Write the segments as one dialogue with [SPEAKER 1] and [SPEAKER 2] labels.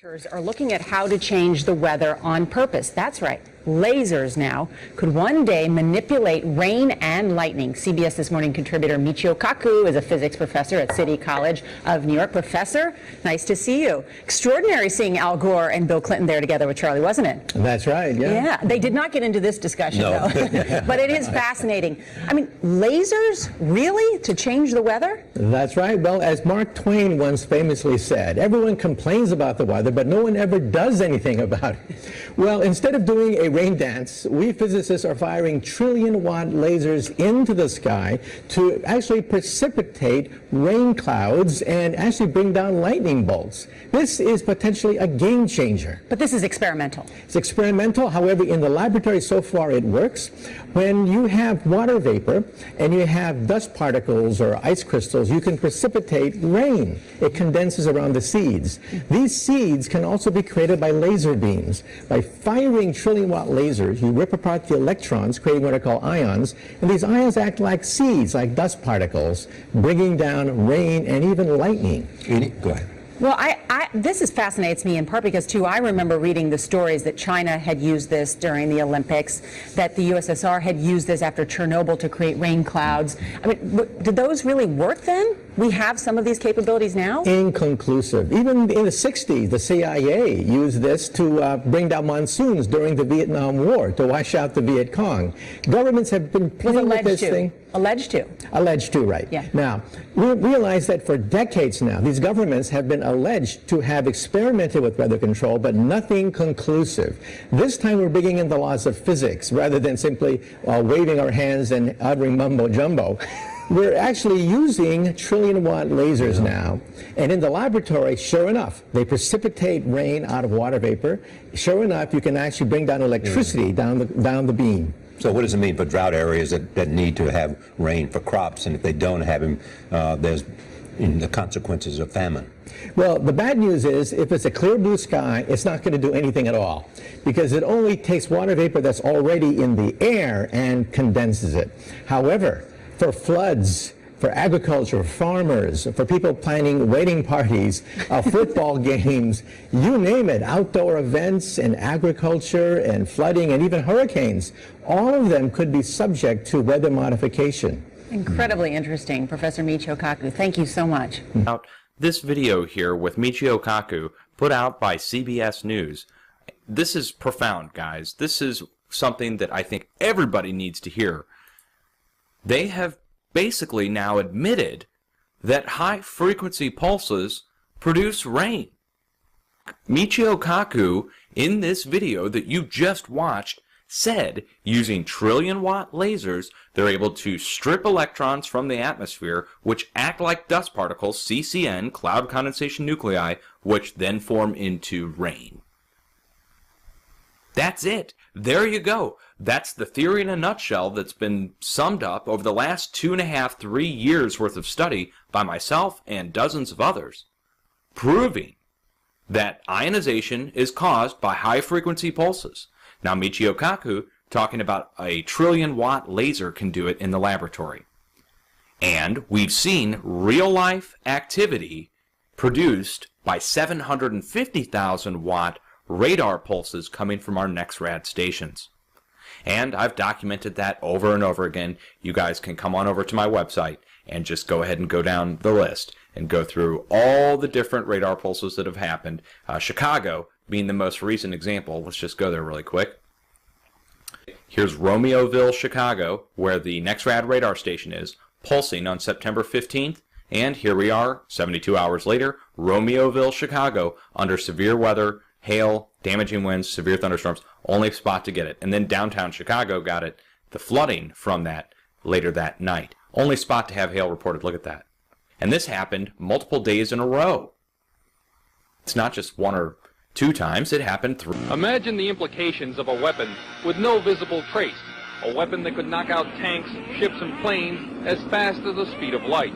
[SPEAKER 1] Are looking at how to change the weather on purpose. That's right. Lasers now could one day manipulate rain and lightning. CBS This Morning contributor Michio Kaku is a physics professor at City College of New York. Professor, nice to see you. Extraordinary seeing Al Gore and Bill Clinton there together with Charlie, wasn't it?
[SPEAKER 2] That's right, yeah.
[SPEAKER 1] Yeah, they did not get into this discussion, though. But it is fascinating. I mean, lasers, really, to change the weather?
[SPEAKER 2] That's right. Well, as Mark Twain once famously said, everyone complains about the weather, but no one ever does anything about it. Well, instead of doing a rain dance, we physicists are firing trillion-watt lasers into the sky to actually precipitate rain clouds and actually bring down lightning bolts. This is potentially a game changer.
[SPEAKER 1] But this is experimental.
[SPEAKER 2] It's experimental. However, in the laboratory so far it works. When you have water vapor and you have dust particles or ice crystals, you can precipitate rain. It condenses around the seeds. These seeds can also be created by laser beams. By firing trillion-watt lasers, you rip apart the electrons, creating what are called ions, and these ions act like seeds, like dust particles, bringing down rain and even lightning.
[SPEAKER 3] Go ahead.
[SPEAKER 1] Well, this fascinates me in part because, too, I remember reading the stories that China had used this during the Olympics, that the USSR had used this after Chernobyl to create rain clouds. I mean, did those really work then? We have some of these capabilities now?
[SPEAKER 2] Inconclusive. Even in the 60s, the CIA used this to bring down monsoons during the Vietnam War, to wash out the Viet Cong. Governments have been playing with this thing.
[SPEAKER 1] Alleged to.
[SPEAKER 2] Alleged to, right.
[SPEAKER 1] Yeah.
[SPEAKER 2] Now, we realize that for decades now, these governments have been alleged to have experimented with weather control, but nothing conclusive. This time we're bringing in the laws of physics rather than simply waving our hands and uttering mumbo-jumbo. We're actually using trillion-watt lasers now, and in the laboratory, sure enough, they precipitate rain out of water vapor. Sure enough, you can actually bring down electricity down the beam.
[SPEAKER 3] So what does it mean for drought areas that need to have rain for crops, and if they don't have them, there's the consequences of famine?
[SPEAKER 2] Well, the bad news is if it's a clear blue sky, it's not going to do anything at all, because it only takes water vapor that's already in the air and condenses it. However, for floods, for agriculture, farmers, for people planning wedding parties, football games, you name it, outdoor events and agriculture and flooding and even hurricanes, all of them could be subject to weather modification.
[SPEAKER 1] Incredibly interesting, Professor Michio Kaku. Thank you so much.
[SPEAKER 4] This video here with Michio Kaku, put out by CBS News. This is profound, guys. This is something that I think everybody needs to hear. They have basically now admitted that high-frequency pulses produce rain. Michio Kaku, in this video that you just watched, said using trillion-watt lasers, they're able to strip electrons from the atmosphere, which act like dust particles, CCN, cloud condensation nuclei, which then form into rain. That's it. There you go. That's the theory in a nutshell that's been summed up over the last 2.5, 3 years worth of study by myself and dozens of others, proving that ionization is caused by high-frequency pulses. Now, Michio Kaku talking about a trillion-watt laser can do it in the laboratory. And we've seen real-life activity produced by 750,000-watt radar pulses coming from our NEXRAD stations. And I've documented that over and over again. You guys can come on over to my website and just go ahead and go down the list and go through all the different radar pulses that have happened. Chicago being the most recent example. Let's just go there really quick. Here's Romeoville, Chicago, where the NEXRAD radar station is, pulsing on September 15th. And here we are, 72 hours later, Romeoville, Chicago, under severe weather, hail, damaging winds, severe thunderstorms, only spot to get it. And then downtown Chicago got it, the flooding from that later that night. Only spot to have hail reported. Look at that. And this happened multiple days in a row. It's not just 1 or 2 times, it happened 3.
[SPEAKER 5] Imagine the implications of a weapon with no visible trace. A weapon that could knock out tanks, ships, and planes as fast as the speed of light.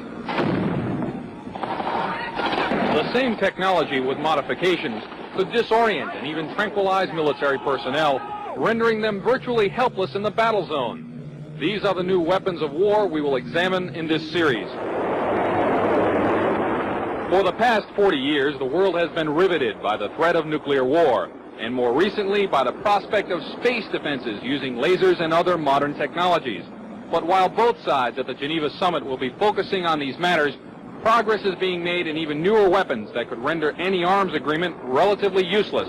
[SPEAKER 5] The same technology with modifications could disorient and even tranquilize military personnel, rendering them virtually helpless in the battle zone. These are the new weapons of war we will examine in this series. For the past 40 years, the world has been riveted by the threat of nuclear war, and more recently by the prospect of space defenses using lasers and other modern technologies. But while both sides at the Geneva summit will be focusing on these matters, progress is being made in even newer weapons that could render any arms agreement relatively useless.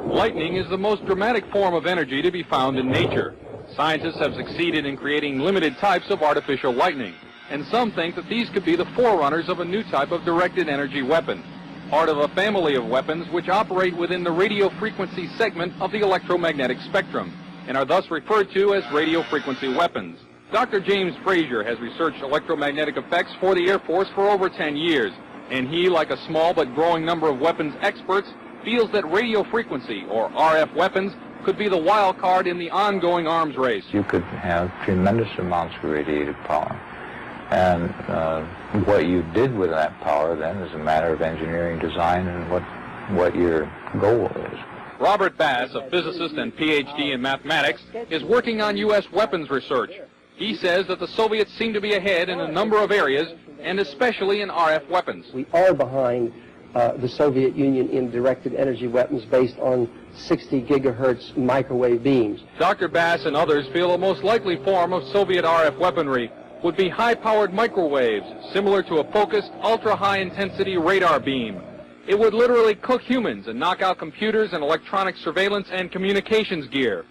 [SPEAKER 5] Lightning is the most dramatic form of energy to be found in nature. Scientists have succeeded in creating limited types of artificial lightning, and some think that these could be the forerunners of a new type of directed energy weapon, part of a family of weapons which operate within the radio frequency segment of the electromagnetic spectrum, and are thus referred to as radio frequency weapons. Dr. James Frazier has researched electromagnetic effects for the Air Force for over 10 years, and he, like a small but growing number of weapons experts, feels that radio frequency, or RF weapons, could be the wild card in the ongoing arms race.
[SPEAKER 6] You could have tremendous amounts of radiative power. And what you did with that power then is a matter of engineering design and what your goal is.
[SPEAKER 5] Robert Bass, a physicist and PhD in mathematics, is working on U.S. weapons research. He says that the Soviets seem to be ahead in a number of areas, and especially in RF weapons.
[SPEAKER 7] We are behind the Soviet Union in directed energy weapons based on 60 gigahertz microwave beams.
[SPEAKER 5] Dr. Bass and others feel the most likely form of Soviet RF weaponry would be high-powered microwaves, similar to a focused, ultra-high-intensity radar beam. It would literally cook humans and knock out computers and electronic surveillance and communications gear.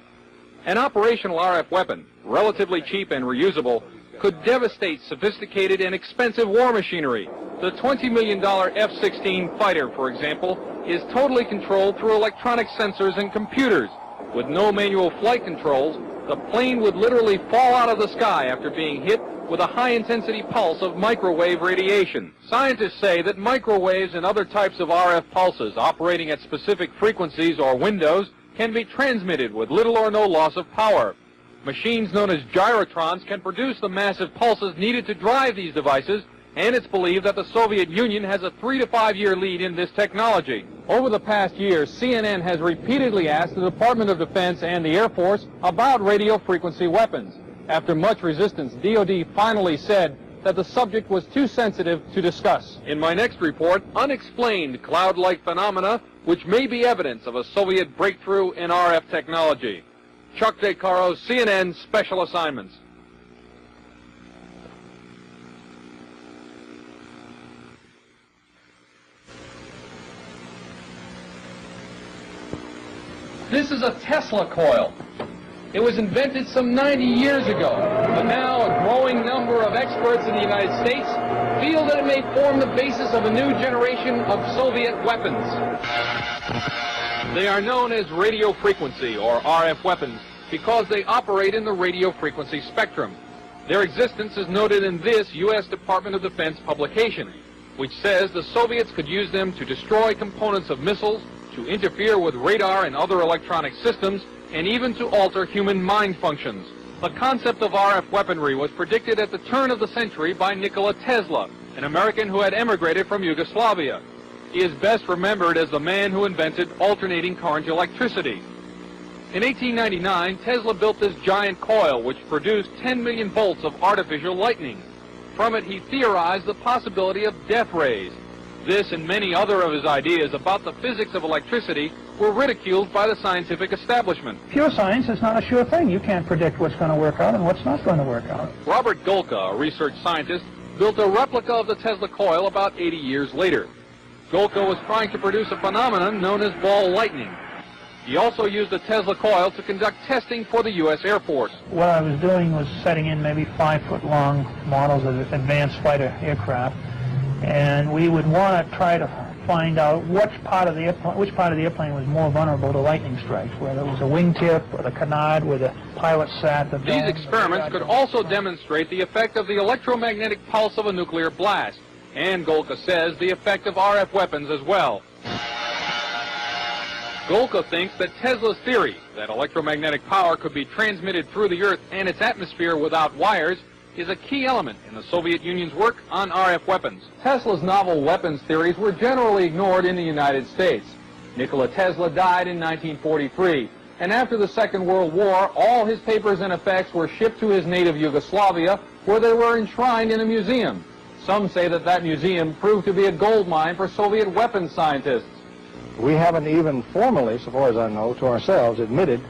[SPEAKER 5] An operational RF weapon, relatively cheap and reusable, could devastate sophisticated and expensive war machinery. The $20 million F-16 fighter, for example, is totally controlled through electronic sensors and computers. With no manual flight controls, the plane would literally fall out of the sky after being hit with a high-intensity pulse of microwave radiation. Scientists say that microwaves and other types of RF pulses operating at specific frequencies or windows can be transmitted with little or no loss of power. Machines known as gyrotrons can produce the massive pulses needed to drive these devices, and it's believed that the Soviet Union has a 3 to 5 year lead in this technology. Over the past year, CNN has repeatedly asked the Department of Defense and the Air Force about radio frequency weapons. After much resistance, DoD finally said that the subject was too sensitive to discuss. In my next report, unexplained cloud-like phenomena which may be evidence of a Soviet breakthrough in RF technology. Chuck DeCaro, CNN Special Assignments. This is a Tesla coil. It was invented some 90 years ago, but now a growing number of experts in the United States feel that it may form the basis of a new generation of Soviet weapons. They are known as radio frequency, or RF weapons, because they operate in the radio frequency spectrum. Their existence is noted in this U.S. Department of Defense publication, which says the Soviets could use them to destroy components of missiles, to interfere with radar and other electronic systems, and even to alter human mind functions. The concept of RF weaponry was predicted at the turn of the century by Nikola Tesla, an American who had emigrated from Yugoslavia. He is best remembered as the man who invented alternating current electricity. In 1899, Tesla built this giant coil which produced 10 million volts of artificial lightning. From it, he theorized the possibility of death rays. This and many other of his ideas about the physics of electricity were ridiculed by the scientific establishment.
[SPEAKER 8] Pure science is not a sure thing. You can't predict what's going to work out and what's not going to work out.
[SPEAKER 5] Robert Golka, a research scientist, built a replica of the Tesla coil about 80 years later. Golka was trying to produce a phenomenon known as ball lightning. He also used the Tesla coil to conduct testing for the U.S. Air Force.
[SPEAKER 8] What I was doing was setting in maybe 5-foot-long models of advanced fighter aircraft, and we would want to try to find out which part of the airplane was more vulnerable to lightning strikes, whether it was a wingtip or the canard where the pilot sat.
[SPEAKER 5] These experiments could also demonstrate the effect of the electromagnetic pulse of a nuclear blast, and Golka says the effect of RF weapons as well. Golka thinks that Tesla's theory that electromagnetic power could be transmitted through the Earth and its atmosphere without wires is a key element in the Soviet Union's work on RF weapons. Tesla's novel weapons theories were generally ignored in the United States. Nikola Tesla died in 1943, and after the Second World War, all his papers and effects were shipped to his native Yugoslavia, where they were enshrined in a museum. Some say that that museum proved to be a gold mine for Soviet weapons scientists.
[SPEAKER 9] We haven't even formally, so far as I know, to ourselves admitted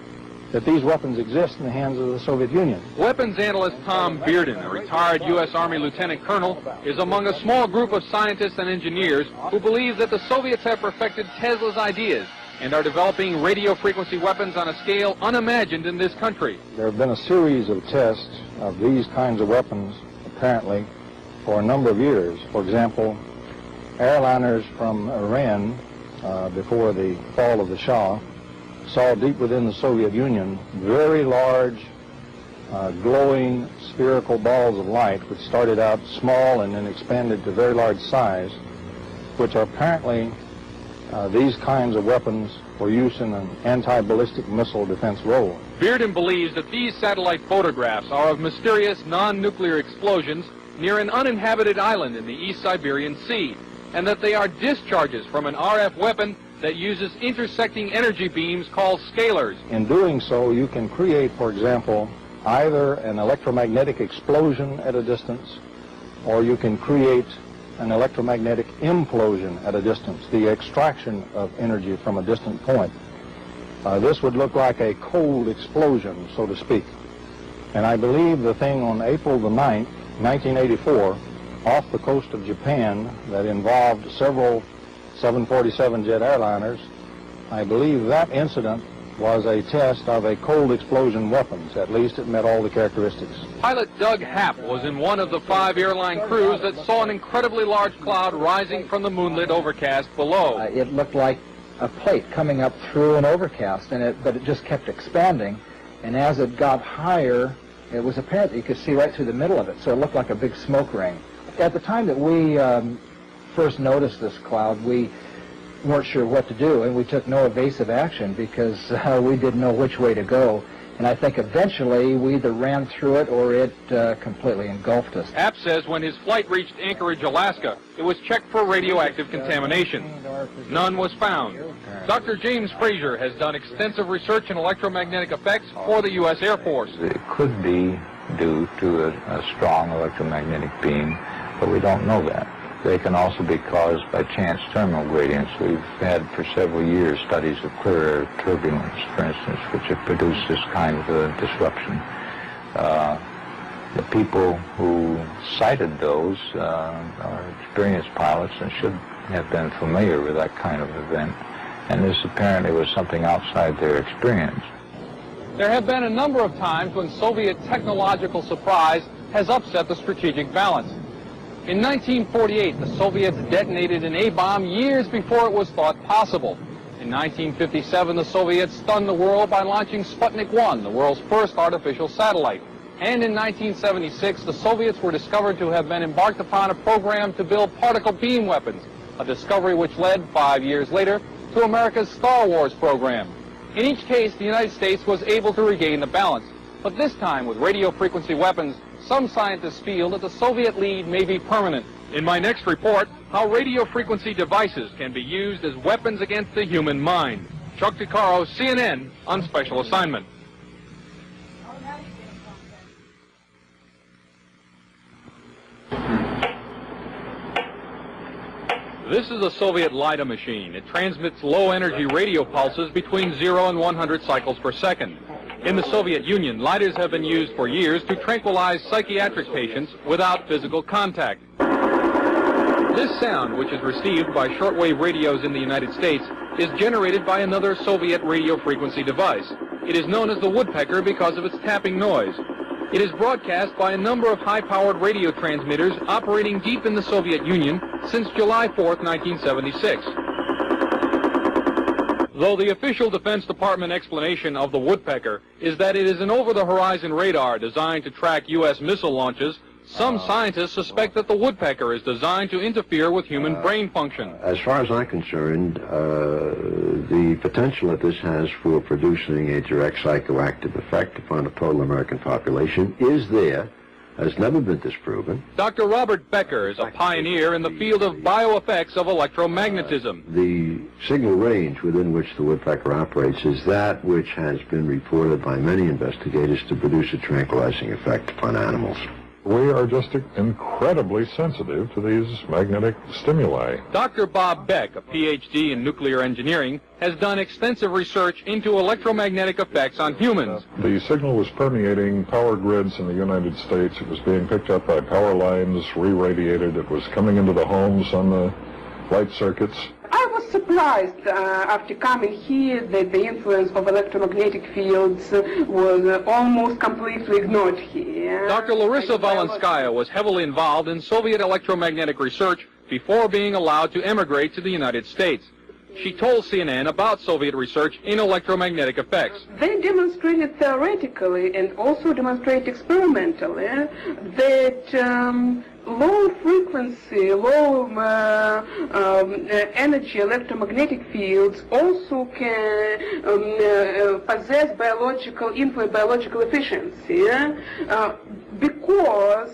[SPEAKER 9] that these weapons exist in the hands of the Soviet Union.
[SPEAKER 5] Weapons analyst Tom Bearden, a retired U.S. Army lieutenant colonel, is among a small group of scientists and engineers who believe that the Soviets have perfected Tesla's ideas and are developing radio frequency weapons on a scale unimagined in this country.
[SPEAKER 9] There have been a series of tests of these kinds of weapons, apparently, for a number of years. For example, airliners from Iran, before the fall of the Shah, saw deep within the Soviet Union very large, glowing spherical balls of light, which started out small and then expanded to very large size, which are apparently these kinds of weapons for use in an anti-ballistic missile defense role.
[SPEAKER 5] Bearden believes that these satellite photographs are of mysterious non-nuclear explosions near an uninhabited island in the East Siberian Sea, and that they are discharges from an RF weapon that uses intersecting energy beams called scalars.
[SPEAKER 9] In doing so, you can create, for example, either an electromagnetic explosion at a distance, or you can create an electromagnetic implosion at a distance, the extraction of energy from a distant point. This would look like a cold explosion, so to speak. And I believe the thing on April the 9th, 1984, off the coast of Japan, that involved several 747 jet airliners, I believe that incident was a test of a cold explosion weapons. At least it met all the characteristics.
[SPEAKER 5] Pilot Doug Happ was in one of the 5 airline crews that saw an incredibly large cloud rising from the moonlit overcast below.
[SPEAKER 10] It looked like a plate coming up through an overcast, but it just kept expanding, and as it got higher, it was apparent that you could see right through the middle of it, so it looked like a big smoke ring. At the time that we first noticed this cloud, we weren't sure what to do, and we took no evasive action because we didn't know which way to go. And I think eventually we either ran through it or it completely engulfed us.
[SPEAKER 5] Happ says when his flight reached Anchorage, Alaska, it was checked for radioactive contamination. None was found. Dr. James Fraser has done extensive research in electromagnetic effects for the U.S. Air Force.
[SPEAKER 6] It could be due to a strong electromagnetic beam, but we don't know that. They can also be caused by chance terminal gradients. We've had for several years studies of clear air turbulence, for instance, which have produced this kind of a disruption. The people who cited those are experienced pilots and should have been familiar with that kind of event, and this apparently was something outside their experience.
[SPEAKER 5] There have been a number of times when Soviet technological surprise has upset the strategic balance. In 1948, the Soviets detonated an A-bomb years before it was thought possible. In 1957, the Soviets stunned the world by launching Sputnik 1, the world's first artificial satellite. And in 1976, the Soviets were discovered to have been embarked upon a program to build particle beam weapons, a discovery which led 5 years later to America's Star Wars program. In each case, the United States was able to regain the balance. But this time, with radio frequency weapons, some scientists feel that the Soviet lead may be permanent. In my next report, how radio frequency devices can be used as weapons against the human mind. Chuck DeCaro, CNN, on special assignment. This is a Soviet LIDA machine. It transmits low-energy radio pulses between 0 and 100 cycles per second. In the Soviet Union, LIDAs have been used for years to tranquilize psychiatric patients without physical contact. This sound, which is received by shortwave radios in the United States, is generated by another Soviet radio frequency device. It is known as the woodpecker because of its tapping noise. It is broadcast by a number of high-powered radio transmitters operating deep in the Soviet Union since July 4th, 1976. Though the official Defense Department explanation of the woodpecker is that it is an over-the-horizon radar designed to track U.S. missile launches, some scientists suspect that the woodpecker is designed to interfere with human brain function.
[SPEAKER 11] As far as I'm concerned, the potential that this has for producing a direct psychoactive effect upon the total American population is there, has never been disproven.
[SPEAKER 5] Dr. Robert Becker is a pioneer in the field of bioeffects of electromagnetism.
[SPEAKER 11] The signal range within which the woodpecker operates is that which has been reported by many investigators to produce a tranquilizing effect upon animals.
[SPEAKER 12] We are just incredibly sensitive to these magnetic stimuli.
[SPEAKER 5] Dr. Bob Beck, a PhD in nuclear engineering, has done extensive research into electromagnetic effects on humans.
[SPEAKER 12] The signal was permeating power grids in the United States. It was being picked up by power lines, re-radiated. It was coming into the homes on the light circuits.
[SPEAKER 13] I was surprised after coming here that the influence of electromagnetic fields was almost completely ignored here.
[SPEAKER 5] Dr. Larissa Valenskaya was heavily involved in Soviet electromagnetic research before being allowed to emigrate to the United States. She told CNN about Soviet research in electromagnetic effects.
[SPEAKER 13] They demonstrated theoretically and also demonstrate experimentally that low frequency, low energy electromagnetic fields also can possess biological efficiency because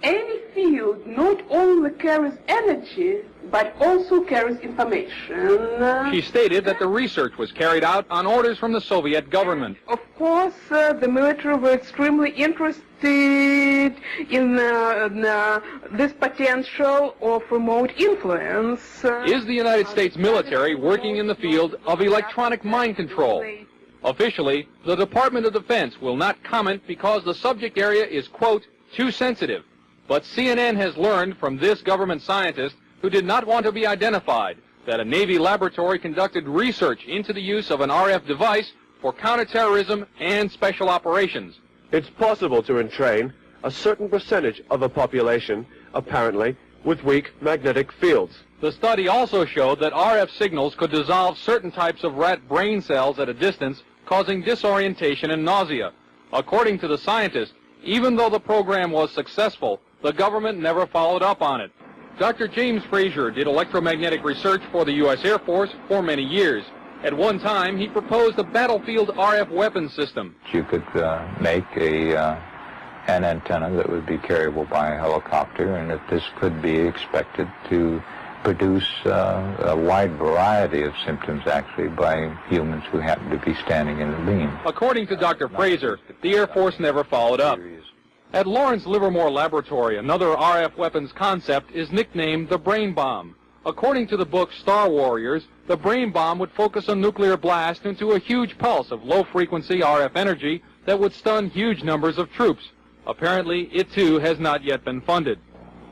[SPEAKER 13] any field not only carries energy but also carries information.
[SPEAKER 5] She stated that the research was carried out on orders from the Soviet government.
[SPEAKER 13] Of course, the military were extremely interested in this potential of remote influence.
[SPEAKER 5] Is the United States military working in the field of electronic mind control? Officially, the Department of Defense will not comment because the subject area is, quote, too sensitive. But CNN has learned from this government scientist, who did not want to be identified, that a Navy laboratory conducted research into the use of an RF device for counterterrorism and special operations.
[SPEAKER 14] It's possible to entrain a certain percentage of a population, apparently, with weak magnetic fields.
[SPEAKER 5] The study also showed that RF signals could dissolve certain types of rat brain cells at a distance, causing disorientation and nausea. According to the scientist, even though the program was successful, the government never followed up on it. Dr. James Frazier did electromagnetic research for the U.S. Air Force for many years. At one time, he proposed a battlefield RF weapon system.
[SPEAKER 6] You could make an antenna that would be carryable by a helicopter, and that this could be expected to produce a wide variety of symptoms, actually, by humans who happen to be standing in the beam.
[SPEAKER 5] According to Dr. Fraser, the Air Force never followed up. At Lawrence Livermore Laboratory, another RF weapons concept is nicknamed the brain bomb. According to the book Star Warriors, the brain bomb would focus a nuclear blast into a huge pulse of low-frequency RF energy that would stun huge numbers of troops. Apparently, it too has not yet been funded.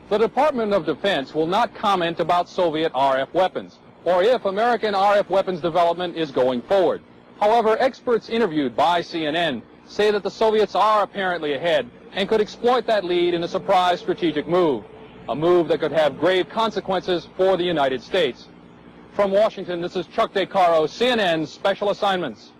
[SPEAKER 5] The Department of Defense will not comment about Soviet RF weapons, or if American RF weapons development is going forward. However, experts interviewed by CNN say that the Soviets are apparently ahead and could exploit that lead in a surprise strategic move, a move that could have grave consequences for the United States. From Washington, this is Chuck DeCaro, CNN Special Assignments.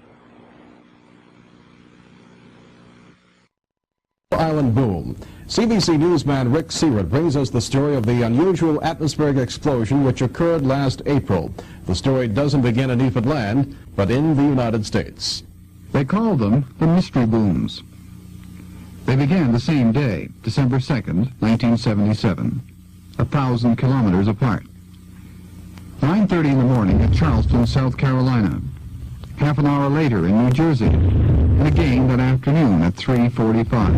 [SPEAKER 15] Island boom. CBC newsman Rick Seaward brings us the story of the unusual atmospheric explosion which occurred last April. The story doesn't begin in Newfoundland, but in the United States.
[SPEAKER 16] They called them the mystery booms. They began the same day, December 2nd, 1977, 1,000 kilometers apart. 9:30 in the morning at Charleston, South Carolina. Half an hour later in New Jersey, and again that afternoon at 3:45.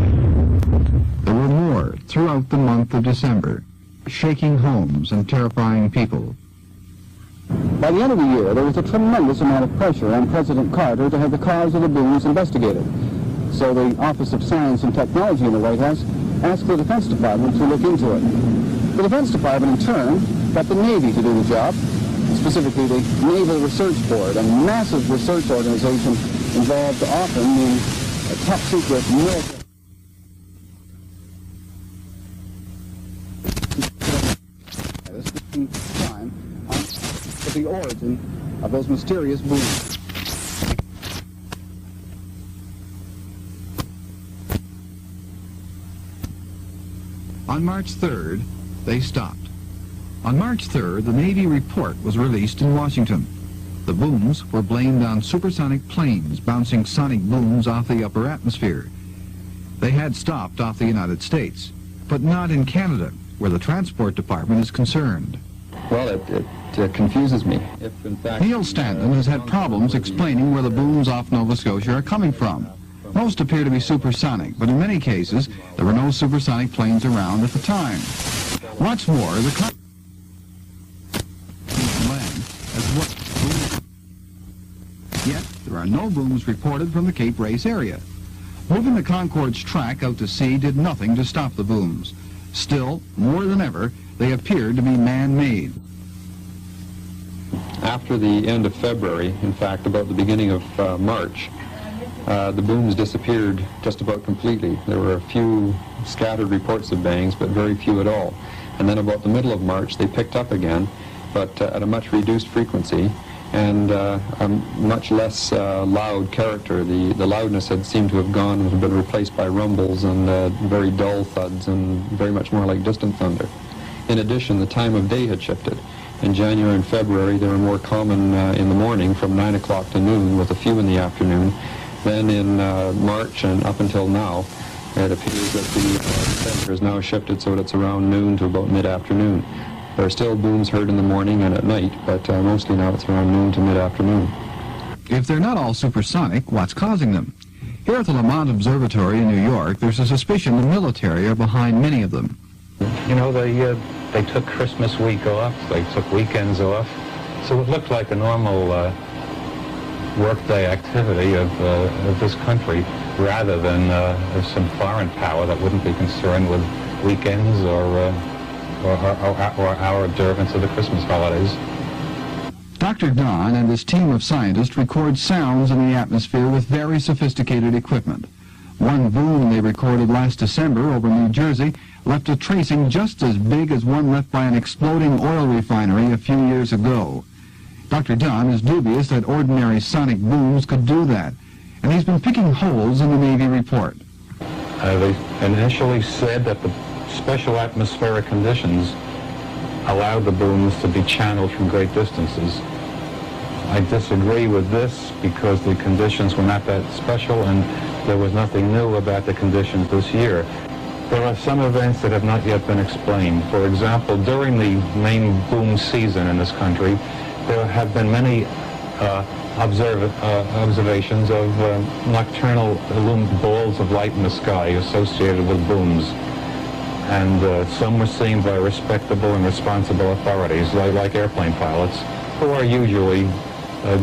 [SPEAKER 16] There were more throughout the month of December, shaking homes and terrifying people.
[SPEAKER 17] By the end of the year, there was a tremendous amount of pressure on President Carter to have the cause of the booms investigated. So the Office of Science and Technology in the White House asked the Defense Department to look into it. The Defense Department, in turn, got the Navy to do the job, specifically the Naval Research Board, a massive research organization involved often in top-secret military. Time on the origin of those mysterious booms.
[SPEAKER 16] On March 3rd, they stopped. On March 3rd, the Navy report was released in Washington. The booms were blamed on supersonic planes bouncing sonic booms off the upper atmosphere. They had stopped off the United States, but not in Canada, where the Transport Department is concerned.
[SPEAKER 18] Well, it confuses me. If, in fact,
[SPEAKER 16] Neil Stanton has had problems explaining where the booms off Nova Scotia are coming from. Most appear to be supersonic, but in many cases, there were no supersonic planes around at the time. What's more, the land as well. Yet, there are no booms reported from the Cape Race area. Moving the Concorde's track out to sea did nothing to stop the booms. Still, more than ever, they appeared to be man-made.
[SPEAKER 18] After the end of February, in fact, about the beginning of March, the booms disappeared just about completely. There were a few scattered reports of bangs, but very few at all. And then about the middle of March, they picked up again, but at a much reduced frequency and a much less loud character. The loudness had seemed to have gone and had been replaced by rumbles and very dull thuds and very much more like distant thunder. In addition, the time of day had shifted. In January and February, they were more common in the morning from 9 o'clock to noon, with a few in the afternoon. Then in March and up until now, it appears that the center has now shifted so that it's around noon to about mid-afternoon. There are still booms heard in the morning and at night, but mostly now it's around noon to mid-afternoon.
[SPEAKER 16] If they're not all supersonic, what's causing them? Here at the Lamont Observatory in New York, there's a suspicion the military are behind many of them.
[SPEAKER 19] You know, they took Christmas week off, they took weekends off, so it looked like a normal workday activity of this country, rather than of some foreign power that wouldn't be concerned with weekends or our observance of the Christmas holidays.
[SPEAKER 16] Dr. Don and his team of scientists record sounds in the atmosphere with very sophisticated equipment. One boom they recorded last December over New Jersey left a tracing just as big as one left by an exploding oil refinery a few years ago. Dr. Don is dubious that ordinary sonic booms could do that, and he's been picking holes in the Navy report.
[SPEAKER 19] They initially said that the special atmospheric conditions allowed the booms to be channeled from great distances. I disagree with this because the conditions were not that special and there was nothing new about the conditions this year. There are some events that have not yet been explained. For example, during the main boom season in this country, there have been many observations of nocturnal balls of light in the sky associated with booms. And some were seen by respectable and responsible authorities, like airplane pilots, who are usually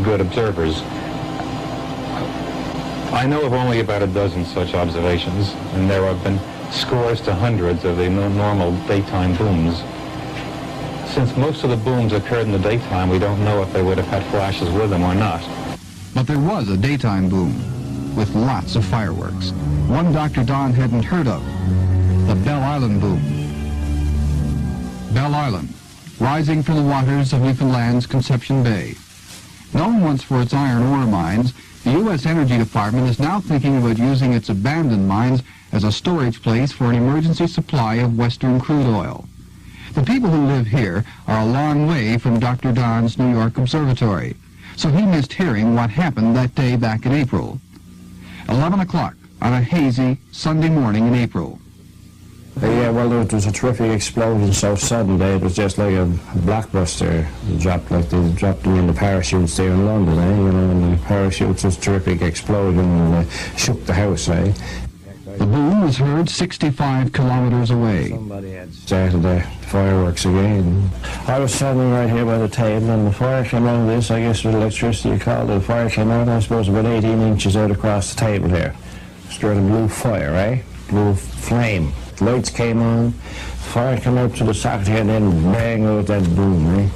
[SPEAKER 19] good observers. I know of only about a dozen such observations, and there have been scores to hundreds of the normal daytime booms. Since most of the booms occurred in the daytime, we don't know if they would have had flashes with them or not.
[SPEAKER 16] But there was a daytime boom, with lots of fireworks. One Dr. Don hadn't heard of, the Bell Island boom. Bell Island, rising from the waters of Newfoundland's Conception Bay. Known once for its iron ore mines, the U.S. Energy Department is now thinking about using its abandoned mines as a storage place for an emergency supply of Western crude oil. The people who live here are a long way from Dr. Don's New York Observatory, so he missed hearing what happened that day back in April. 11 o'clock on a hazy Sunday morning in April.
[SPEAKER 20] Yeah, well, there was a terrific explosion so sudden that it was just like a blockbuster. It dropped like they dropped them in the parachutes there in London, you know, and the parachutes was a terrific explosion and shook the house,
[SPEAKER 16] The boom was heard 65 kilometers away.
[SPEAKER 20] Somebody had started the fireworks again. I was standing right here by the table and the fire came out of this, I guess with electricity you called it. The fire came out, I suppose, about 18 inches out across the table here. Straight a blue fire, blue flame. The lights came on, fire came out to the socket here and then bang out that boom,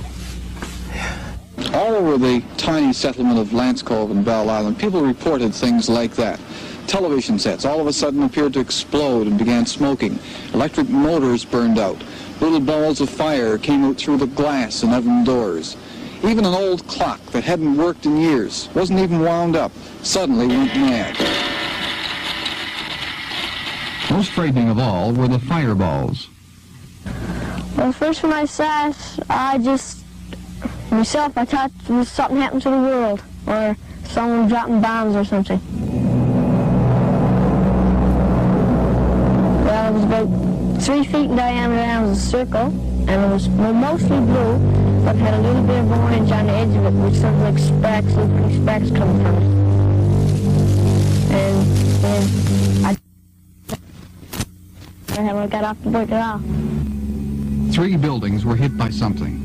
[SPEAKER 17] All over the tiny settlement of Lance Cove and Bell Island, people reported things like that. Television sets all of a sudden appeared to explode and began smoking. Electric motors burned out. Little balls of fire came out through the glass in oven doors. Even an old clock that hadn't worked in years, wasn't even wound up, suddenly went mad.
[SPEAKER 16] Most frightening of all were the fireballs.
[SPEAKER 21] Well, first when I saw it, I thought something happened to the world, or someone dropping bombs or something. Well, it was about 3 feet in diameter, and it was a circle, and it was mostly blue, but had a little bit of orange on the edge of it, which looked like sparks, little sparks coming from it. And never got off the work at all.
[SPEAKER 16] 3 buildings were hit by something,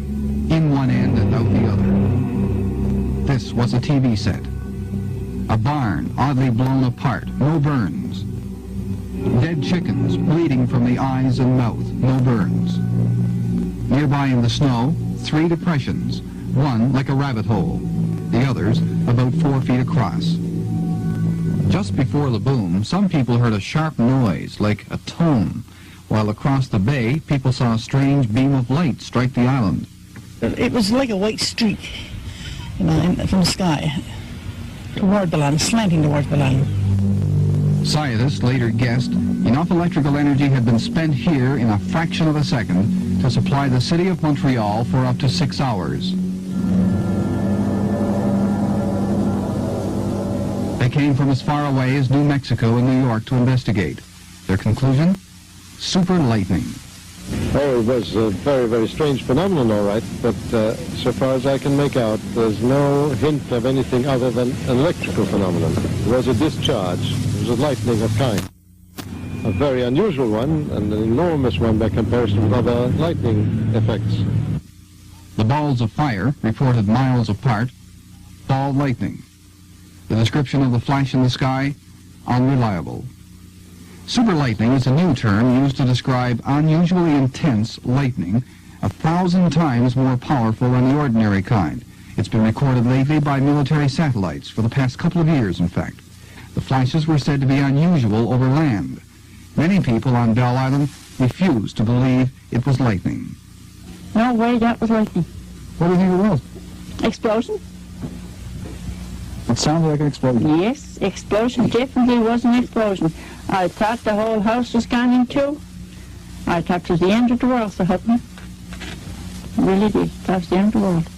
[SPEAKER 16] in one end and out the other. This was a TV set. A barn oddly blown apart, no burns. Dead chickens bleeding from the eyes and mouth, no burns. Nearby in the snow, 3 depressions, one like a rabbit hole, the others about 4 feet across. Just before the boom, some people heard a sharp noise like a tone, while across the bay, people saw a strange beam of light strike the island.
[SPEAKER 3] It was like a white streak, from the sky, toward the land, slanting towards the land.
[SPEAKER 16] Scientists later guessed enough electrical energy had been spent here in a fraction of a second to supply the city of Montreal for up to 6 hours. They came from as far away as New Mexico and New York to investigate. Their conclusion? Super lightning.
[SPEAKER 9] Oh, it was a very, very strange phenomenon, all right, but so far as I can make out, there's no hint of anything other than an electrical phenomenon. It was a discharge. It was a lightning of kind. A very unusual one, and an enormous one by comparison with other lightning effects.
[SPEAKER 16] The balls of fire, reported miles apart, ball lightning. The description of the flash in the sky, unreliable. Super lightning is a new term used to describe unusually intense lightning, 1,000 times more powerful than the ordinary kind. It's been recorded lately by military satellites for the past couple of years, in fact. The flashes were said to be unusual over land. Many people on Bell Island refused to believe it was lightning.
[SPEAKER 21] No way, that was lightning.
[SPEAKER 16] What do you think it was?
[SPEAKER 21] Explosion?
[SPEAKER 16] It sounded like an explosion.
[SPEAKER 21] Yes, explosion definitely was an explosion. I thought the whole house was gone in two. I thought it was the end of the world, so help me. Really did. That was the end of the world.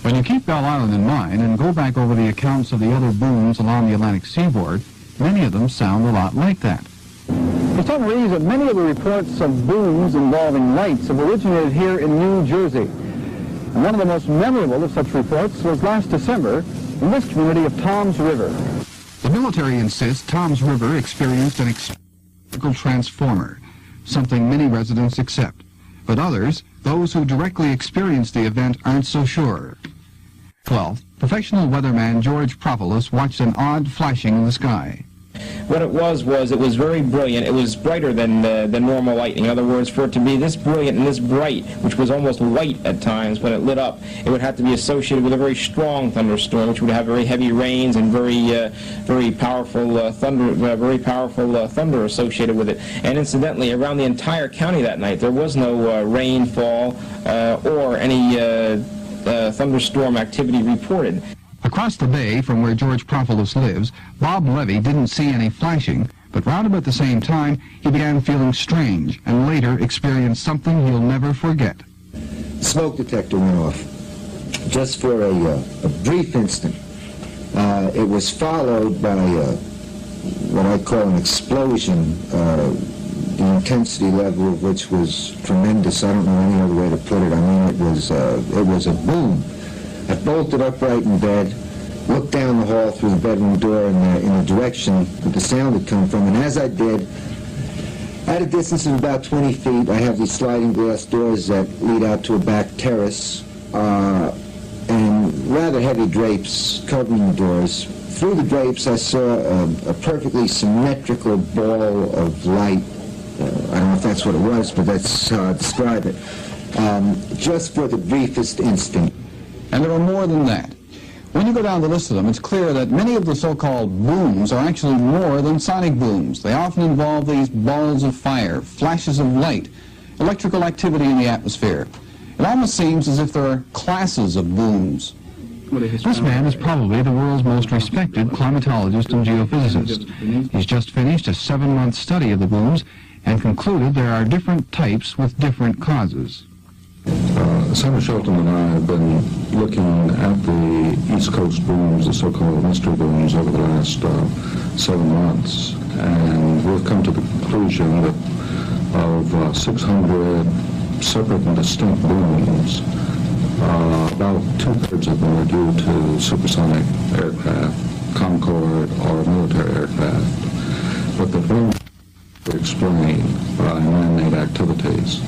[SPEAKER 16] When you keep Bell Island in mind and go back over the accounts of the other booms along the Atlantic seaboard, many of them sound a lot like that.
[SPEAKER 17] For some reason, many of the reports of booms involving lights have originated here in New Jersey. And one of the most memorable of such reports was last December in this community of Toms River.
[SPEAKER 16] The military insists Toms River experienced an electrical transformer, something many residents accept. But others, those who directly experienced the event, aren't so sure. 12th, professional weatherman George Propoulos watched an odd flashing in the sky.
[SPEAKER 22] What it was it was very brilliant. It was brighter than the normal lightning. In other words, for it to be this brilliant and this bright, which was almost white at times when it lit up, it would have to be associated with a very strong thunderstorm, which would have very heavy rains and very powerful thunder associated with it. And incidentally, around the entire county that night, there was no rainfall or any thunderstorm activity reported.
[SPEAKER 16] Across the bay from where George Propoulos lives, Bob Levy didn't see any flashing, but round about the same time, he began feeling strange and later experienced something he'll never forget.
[SPEAKER 23] The smoke detector went off just for a brief instant. It was followed by what I call an explosion, the intensity level of which was tremendous. I don't know any other way to put it. I mean, it was a boom. I bolted upright in bed, looked down the hall through the bedroom door in the direction that the sound had come from, and as I did, at a distance of about 20 feet, I have these sliding glass doors that lead out to a back terrace, and rather heavy drapes covering the doors. Through the drapes, I saw a perfectly symmetrical ball of light. I don't know if that's what it was, but that's how I describe it. Just for the briefest instant.
[SPEAKER 16] And there are more than that. When you go down the list of them, it's clear that many of the so-called booms are actually more than sonic booms. They often involve these balls of fire, flashes of light, electrical activity in the atmosphere. It almost seems as if there are classes of booms. This man is probably the world's most respected climatologist and geophysicist. He's just finished a 7-month study of the booms and concluded there are different types with different causes.
[SPEAKER 12] Senator Shelton and I have been looking at the East Coast booms, the so-called mystery booms, over the last 7 months, and we've come to the conclusion that of 600 separate and distinct booms, about 2/3 of them are due to supersonic aircraft, Concorde, or military aircraft. But the boom explained by man-made activities.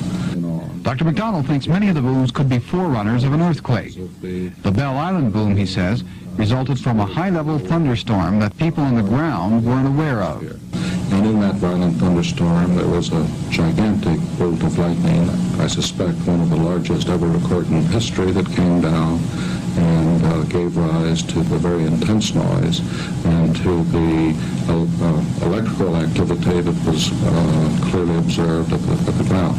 [SPEAKER 16] Dr. McDonald thinks many of the booms could be forerunners of an earthquake. The Bell Island boom, he says, resulted from a high-level thunderstorm that people on the ground weren't aware of.
[SPEAKER 12] And in that violent thunderstorm, there was a gigantic bolt of lightning, I suspect one of the largest ever recorded in history, that came down and gave rise to the very intense noise and to the electrical activity that was clearly observed at the ground.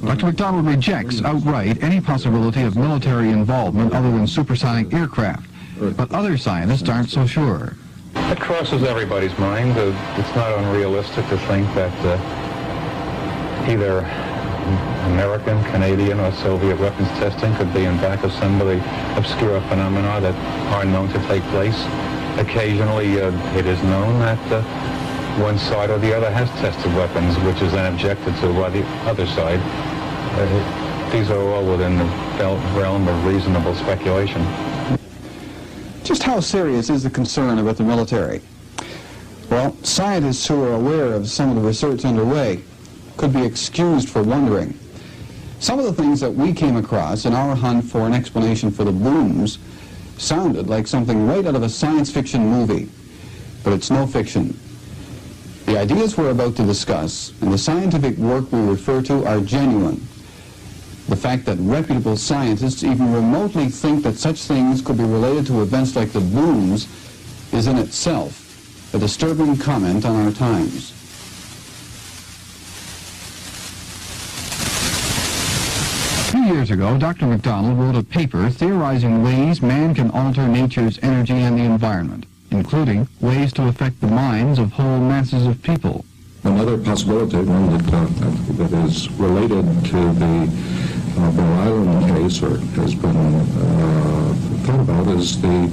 [SPEAKER 16] Dr. McDonald rejects outright any possibility of military involvement other than supersonic aircraft, but other scientists aren't so sure.
[SPEAKER 19] It crosses everybody's mind. It's not unrealistic to think that either American, Canadian, or Soviet weapons testing could be in back of some of the obscure phenomena that are known to take place. Occasionally, it is known that one side or the other has tested weapons, which is then objected to by the other side. These are all within the realm of reasonable speculation.
[SPEAKER 17] Just how serious is the concern about the military? Well, scientists who are aware of some of the research underway could be excused for wondering. Some of the things that we came across in our hunt for an explanation for the booms sounded like something right out of a science fiction movie, but it's no fiction. The ideas we're about to discuss and the scientific work we refer to are genuine. The fact that reputable scientists even remotely think that such things could be related to events like the booms is in itself a disturbing comment on our times.
[SPEAKER 16] A few years ago, Dr. McDonald wrote a paper theorizing ways man can alter nature's energy and the environment, including ways to affect the minds of whole masses of people.
[SPEAKER 12] Another possibility, one that is related to the Bell Island case, or has been thought about, is the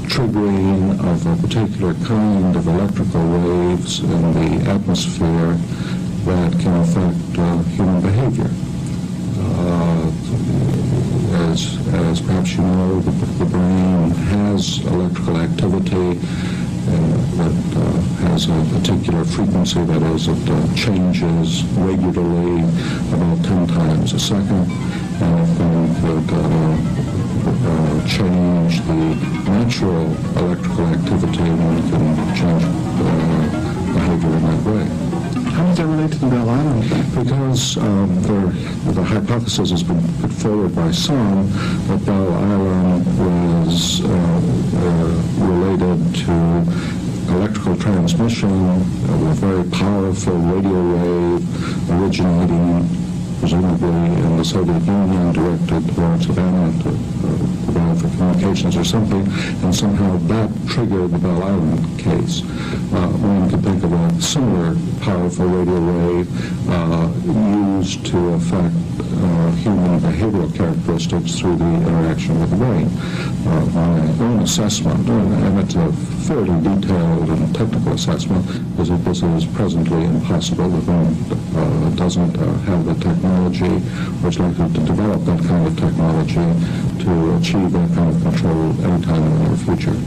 [SPEAKER 12] triggering of a particular kind of electrical waves in the atmosphere that can affect human behavior. As perhaps you know, the brain has electrical activity that has a particular frequency, that is, it changes regularly about 10 times a second. Anything that change the natural electrical activity, one can change behavior in that way.
[SPEAKER 17] How does that relate to the Bell Island?
[SPEAKER 12] Because the hypothesis has been put forward by some that Bell Island was related to electrical transmission of a very powerful radio wave originating presumably in the Soviet Union, directed towards Havana to provide for communications or something, and somehow that triggered the Bell Island case. One could think of a similar powerful radio wave used to affect human behavioral characteristics through the interaction with the brain. My own assessment, and it's a fairly detailed and technical assessment, is that this is presently impossible. The brain doesn't have the technology or is likely to develop that kind of technology to achieve that kind of control anytime in the near future.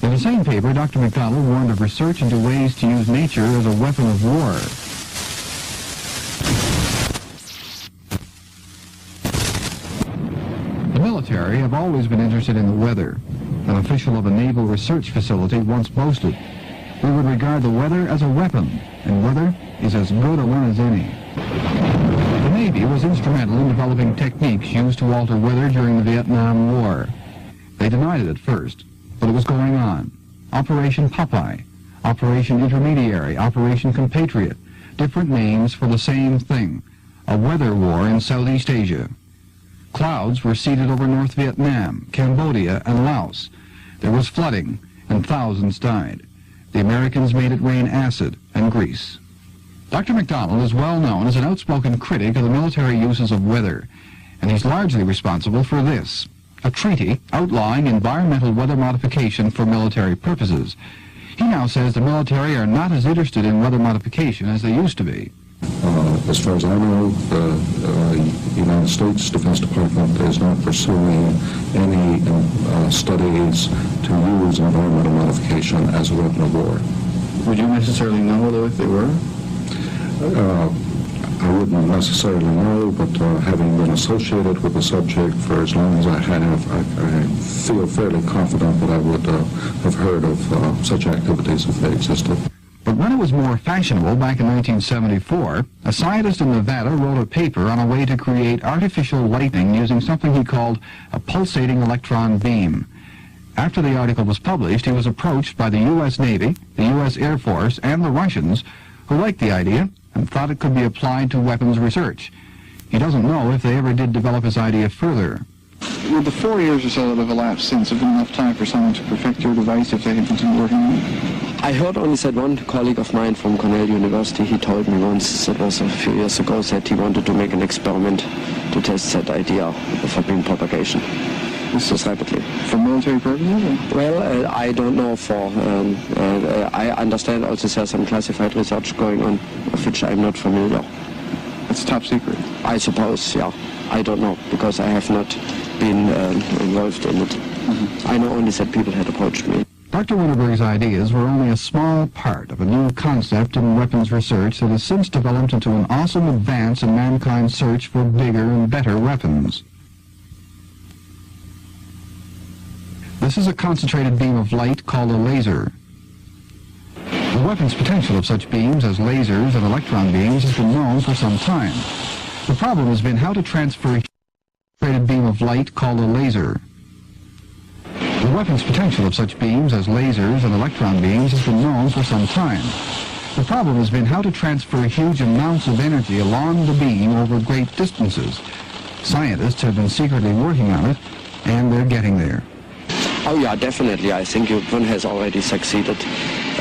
[SPEAKER 16] In the same paper, Dr. McDonald warned of research into ways to use nature as a weapon of war. The military have always been interested in the weather. An official of a naval research facility once boasted, "We would regard the weather as a weapon, and weather is as good a one as any." The Navy was instrumental in developing techniques used to alter weather during the Vietnam War. They denied it at first, but it was going on. Operation Popeye, Operation Intermediary, Operation Compatriot, different names for the same thing, a weather war in Southeast Asia. Clouds were seeded over North Vietnam, Cambodia, and Laos. There was flooding, and thousands died. The Americans made it rain acid and grease. Dr. McDonald is well known as an outspoken critic of the military uses of weather, and he's largely responsible for this, a treaty outlawing environmental weather modification for military purposes. He now says the military are not as interested in weather modification as they used to be.
[SPEAKER 12] As far as I know, the United States Defense Department is not pursuing any studies to use environmental modification as a weapon of war.
[SPEAKER 17] Would you necessarily know, though, if they were?
[SPEAKER 12] I wouldn't necessarily know, but having been associated with the subject for as long as I have, I feel fairly confident that I would have heard of such activities if they existed.
[SPEAKER 16] But when it was more fashionable back in 1974, a scientist in Nevada wrote a paper on a way to create artificial lightning using something he called a pulsating electron beam. After the article was published, he was approached by the U.S. Navy, the U.S. Air Force, and the Russians, who liked the idea and thought it could be applied to weapons research. He doesn't know if they ever did develop his idea further.
[SPEAKER 1] Would the 4 years or so that have elapsed since have been enough time for someone to perfect your device if they had continued working on it?
[SPEAKER 2] I heard only that one colleague of mine from Cornell University, he told me once, that was a few years ago, that he wanted to make an experiment to test that idea for beam propagation. Just rapidly.
[SPEAKER 1] For military purposes?
[SPEAKER 2] Well, I don't know for, I understand also there's some classified research going on, of which I'm not familiar.
[SPEAKER 1] It's top secret?
[SPEAKER 2] I suppose, yeah. I don't know, because I have not been involved in it. Mm-hmm. I know only that people had approached me.
[SPEAKER 16] Dr. Winterberg's ideas were only a small part of a new concept in weapons research that has since developed into an awesome advance in mankind's search for bigger and better weapons. This is a concentrated beam of light called a laser. The weapons potential of such beams as lasers and electron beams has been known for some time. The problem has been how to transfer a concentrated beam of light called a laser. The weapons potential of such beams as lasers and electron beams has been known for some time. The problem has been how to transfer huge amounts of energy along the beam over great distances. Scientists have been secretly working on it, and they're getting there.
[SPEAKER 2] Oh yeah, definitely. I think one has already succeeded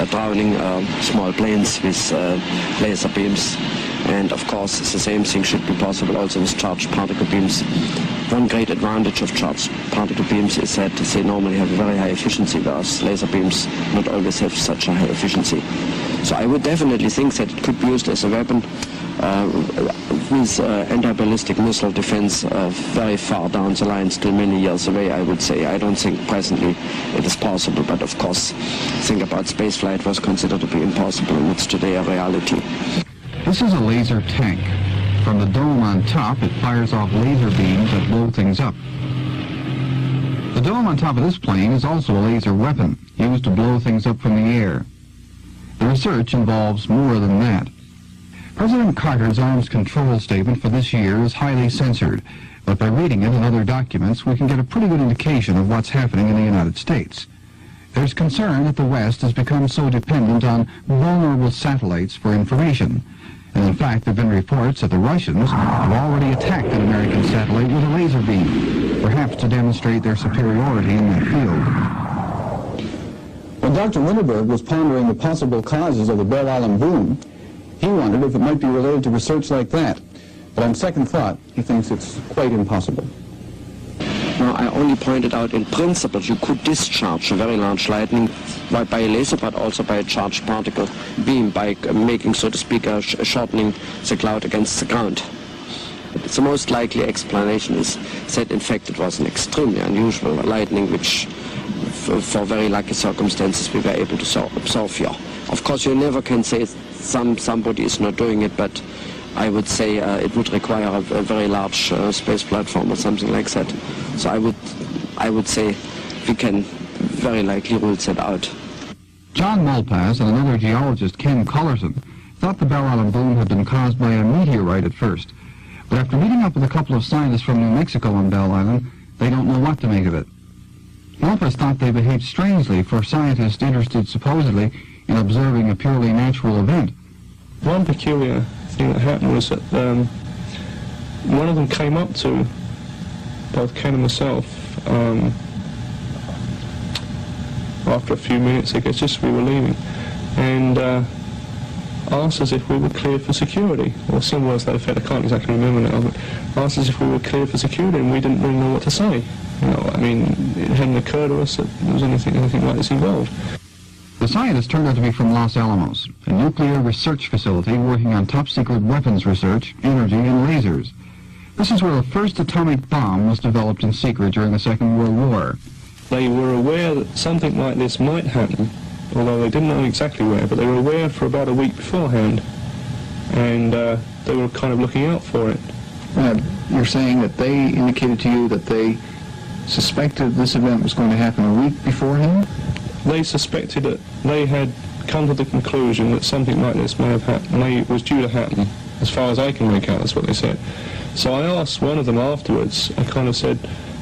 [SPEAKER 2] drowning small planes with laser beams. And of course, the same thing should be possible also with charged particle beams. One great advantage of charged particle beams is that they normally have a very high efficiency, whereas laser beams not always have such a high efficiency. So I would definitely think that it could be used as a weapon with anti-ballistic missile defense very far down the line, still many years away, I would say. I don't think presently it is possible, but of course, think about spaceflight was considered to be impossible, and it's today a reality.
[SPEAKER 16] This is a laser tank. From the dome on top, it fires off laser beams that blow things up. The dome on top of this plane is also a laser weapon, used to blow things up from the air. The research involves more than that. President Carter's arms control statement for this year is highly censored, but by reading it and other documents, we can get a pretty good indication of what's happening in the United States. There's concern that the West has become so dependent on vulnerable satellites for information. And in fact, there have been reports that the Russians have already attacked an American satellite with a laser beam, perhaps to demonstrate their superiority in that field.
[SPEAKER 17] When Dr. Winterberg was pondering the possible causes of the Bell Island boom, he wondered if it might be related to research like that. But on second thought, he thinks it's quite impossible.
[SPEAKER 2] Now, I only pointed out in principle you could discharge a very large lightning by a laser, but also by a charged particle beam, by making, so to speak, shortening the cloud against the ground. But the most likely explanation is that, in fact, it was an extremely unusual lightning, which, for very lucky circumstances, we were able to observe here. Of course, you never can say somebody is not doing it, but I would say it would require a very large space platform or something like that. So I would say we can very likely rule that out.
[SPEAKER 16] John Malpass and another geologist, Ken Cullerton, thought the Bell Island boom had been caused by a meteorite at first. But after meeting up with a couple of scientists from New Mexico on Bell Island, they don't know what to make of it. Malpass thought they behaved strangely for scientists interested supposedly in observing a purely natural event.
[SPEAKER 4] One peculiar thing that happened was that one of them came up to both Ken and myself after a few minutes, I guess, just as we were leaving, and asked us if we were cleared for security, or some words that effect. I can't exactly remember now, but asked us if we were cleared for security, and we didn't really know what to say. You know, I mean, it hadn't occurred to us that there was anything like this involved.
[SPEAKER 16] The scientists turned out to be from Los Alamos, a nuclear research facility working on top-secret weapons research, energy, and lasers. This is where the first atomic bomb was developed in secret during the Second World War.
[SPEAKER 4] They were aware that something like this might happen, although they didn't know exactly where, but they were aware for about a week beforehand. and they were kind of looking out for it.
[SPEAKER 1] You're saying that they indicated to you that they suspected this event was going to happen a week beforehand?
[SPEAKER 4] They suspected that they had come to the conclusion that something like this was due to happen. As far as I can make out, that's what they said. So I asked one of them afterwards, I kind of said,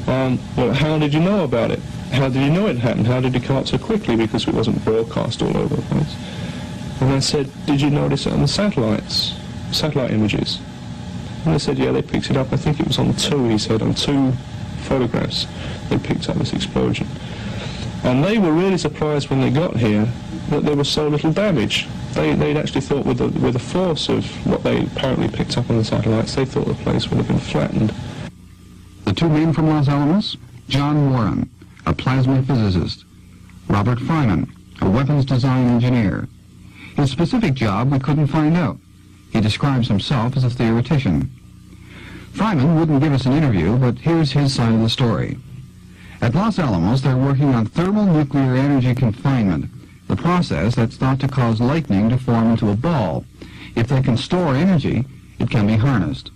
[SPEAKER 4] well, how did you know about it? How did you know it happened? How did it come up so quickly? Because it wasn't broadcast all over the place. And I said, did you notice it on the satellite images? And they said, yeah, they picked it up. I think it was on 2, he said, on 2 photographs. They picked up this explosion. And they were really surprised when they got here that there was so little damage. They'd actually thought with the force of what they apparently picked up on the satellites, they thought the place would have been flattened.
[SPEAKER 16] The two men from Los Alamos, John Warren, a plasma physicist, Robert Fryman, a weapons design engineer. His specific job we couldn't find out. He describes himself as a theoretician. Fryman wouldn't give us an interview, but here's his side of the story. At Los Alamos, they're working on thermal nuclear energy confinement, the process that's thought to cause lightning to form into a ball. If they can store energy, it can be harnessed.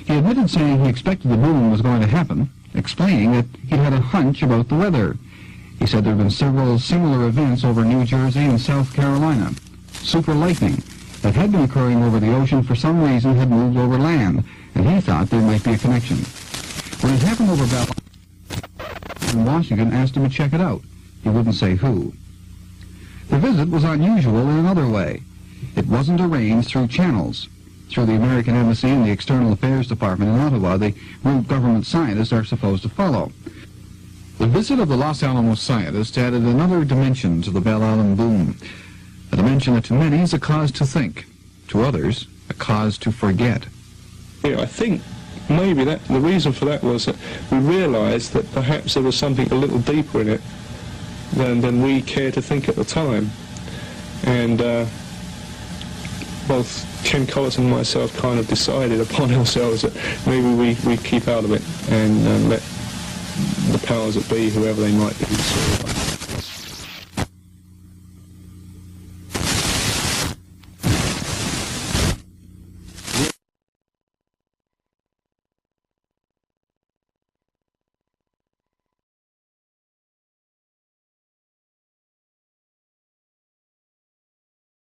[SPEAKER 16] He admitted saying he expected the boom was going to happen, explaining that he had a hunch about the weather. He said there had been several similar events over New Jersey and South Carolina. Super lightning that had been occurring over the ocean for some reason had moved over land, and he thought there might be a connection. When it happened over in Washington asked him to check it out. He wouldn't say who. The visit was unusual in another way. It wasn't arranged through channels. Through the American Embassy and the External Affairs Department in Ottawa, the route government scientists are supposed to follow. The visit of the Los Alamos scientists added another dimension to the Belle Island boom, a dimension that to many is a cause to think, to others, a cause to forget.
[SPEAKER 4] Yeah, I think maybe the reason for that was that we realised that perhaps there was something a little deeper in it than we cared to think at the time. And both Ken Colletts and myself kind of decided upon ourselves that maybe we keep out of it and let the powers that be, whoever they might be, sort of